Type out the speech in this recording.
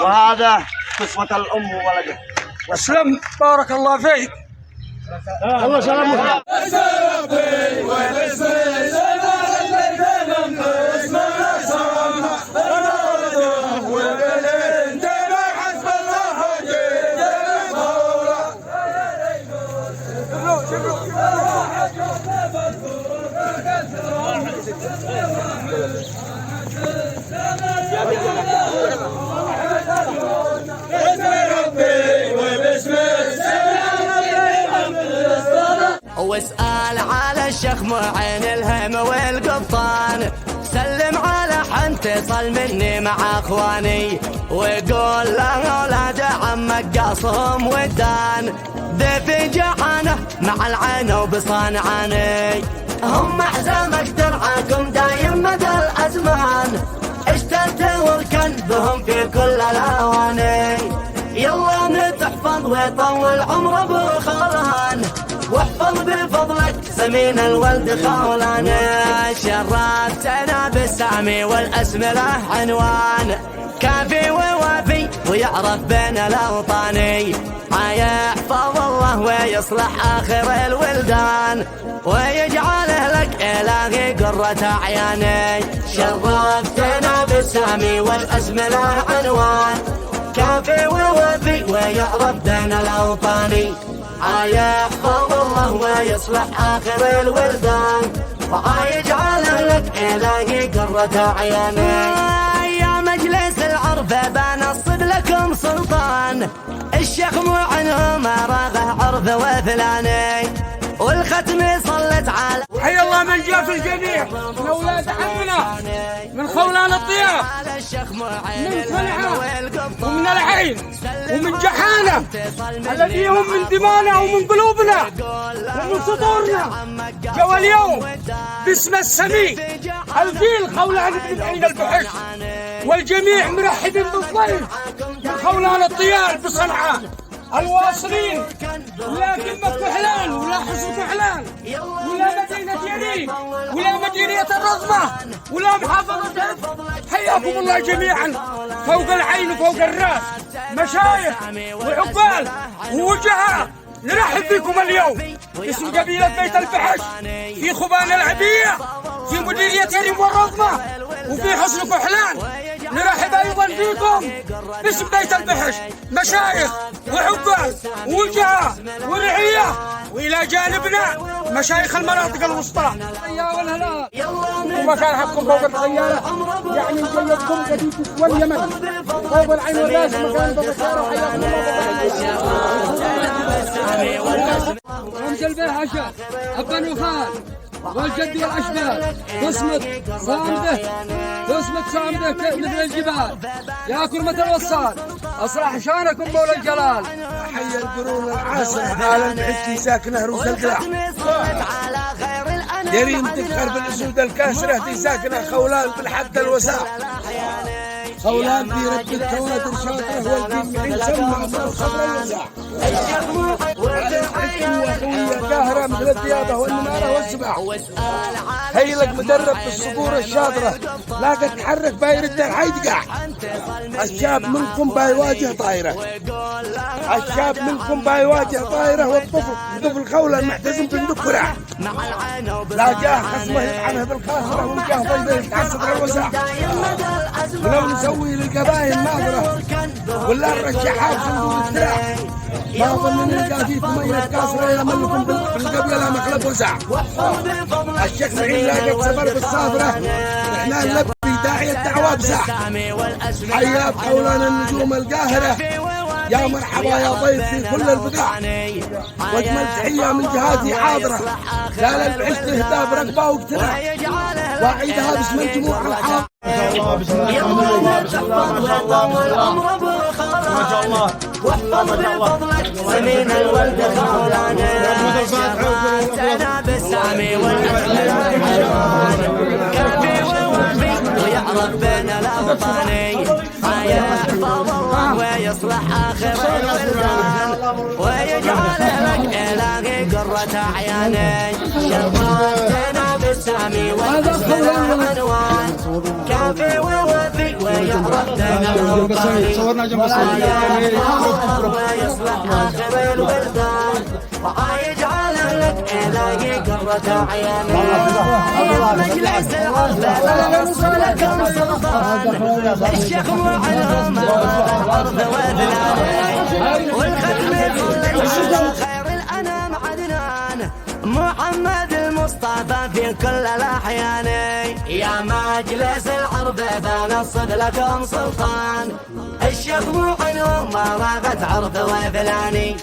وهذا قسمة الأم وولدها. اسلم بارك الله فيك. الله سلامك. واسأل على الشيخ معين الهم والقبطان، سلم على حنتصل مني مع اخواني، وقول له اولاد عمك قاصهم ودان، ذي جحانه مع العين وبصنعاني، هم احزامك ترعاكم دايم مدى الازمان، اشتلت والكن بهم في كل الاواني، يلا نتحفظ ويطول عمر ابو خولان، واحفظ بفضلك سمين الولد خولان، شرفتنا بالسامي والاسم له عنوان، كافي ووافي ويعرف بين الاوطاني، يحفظ الله ويصلح اخر الولدان، ويجعله لك الهي قرة اعياني، شرفتنا بالسامي والاسم له عنوان، كافي ووفي ويعرف بين الاوطاني، يحفظ الله ويصلح اخر الولدان، ويجعله لك الهي قرة اعياني، يا مجلس العرفه بنصب لكم سلطان، الشيخ مو عنهم راغه عرف وفلاني، والختم صلت على حي الله من جاء في الجميع من اولاد عمنا من خولان الطياب، من صنعاء ومن العين ومن جحانه الذي هم من دمانا ومن قلوبنا ومن صدورنا، جوا اليوم باسم السمي الجيل خولان بن عين البحش، والجميع مرحبين بالضيف من خولان الطياب بصنعاء، الواصلين ولا قمة كحلان ولا حصن كحلان ولا مدينة يريد ولا مدينة الرضمة ولا محافظة هرب، حياكم الله جميعا فوق العين وفوق الراس، مشايخ وعقال ووجهاء، نرحب بكم اليوم اسم قبيلة بيت البحش في خبان العبية في مديرية يريم والرضمة وفي حصن كحلان، نرحب ايضا فيكم باسم بيت البحش، مشايخ وعقال ووجهاء ورعيه، والى جانبنا مشايخ المناطق الوسطى ومكان حقكم فوق الطياره، يعني مجيدكم قديس واليمن فوق العين والراس مكان فوق الطياره، حياكم الله. رمز البهشه ابا نخال والجد والاشبال تصمت صامده مثل الجبال، يا كرمة الوصال اصلح شانكم مولى الجلال، حي القرون العاصرة عالم عزتي ساكنه روس القلاع، يريم تفخر بالاسود الكاسرة دي ساكنه خولان بالحد الوساع، خولان في رب الكوادر شاطره والجميع سمع من الخبر الوساع، وقوية قاهرة مثل الديابة والنمارة والسباع، هي لك مدرب بالصقور الشاطرة لا قد تحرك بايرد الحيدقع، الشاب منكم بايواجه طايرة، الشاب منكم بايواجه طايرة، والطفل خولان محتزم بالنكرة، لا جاه خصمه يطعنه بالخاصرة وجاه ضيبه يتعصب على الوساع، ولو نسوي للقبائل ناظرة ولا الرشاحات صندوق الدراع، ما ظن نلقى فيكم اي كاسره يملكم بالقبيله مخلب وسع، الشيخ معين لاقت سفر بالصافره، احنا نلبي داعي الدعوه بسع، حياك خولان النجوم القاهره، يا مرحبا يا ضيف في كل البقاع، واجمل تحيه من جهاتي حاضره، لا البعش تهدى برقبه واقتناع، واعيدها باسم الجموع الحاضر. واحفظ بفضلك سمين الولد خولان، شرفتنا بالسامي والاسم العنوان، كافي ووفي ويعرف بين الاوطاني، يحفظ الله ويصلح اخر الولدان، ويجعل لك إلهي قرة أعياني شرفتنا بالسامي والأسماء عنوان كافي ووفي ويعرف لنا صورنا جنب ويصلح آخر البلدان ويجعل لك إلهي قرة أعياني مجلس العرب وصلكم السلطان الشيخ معلم الأرض وذلال والختم خير الأنام عدنان محمد المصطفى في كل الأحيان يا مجلس العرب بنصب لكم سلطان الشيخ معلم ما راغت عرض وذلاني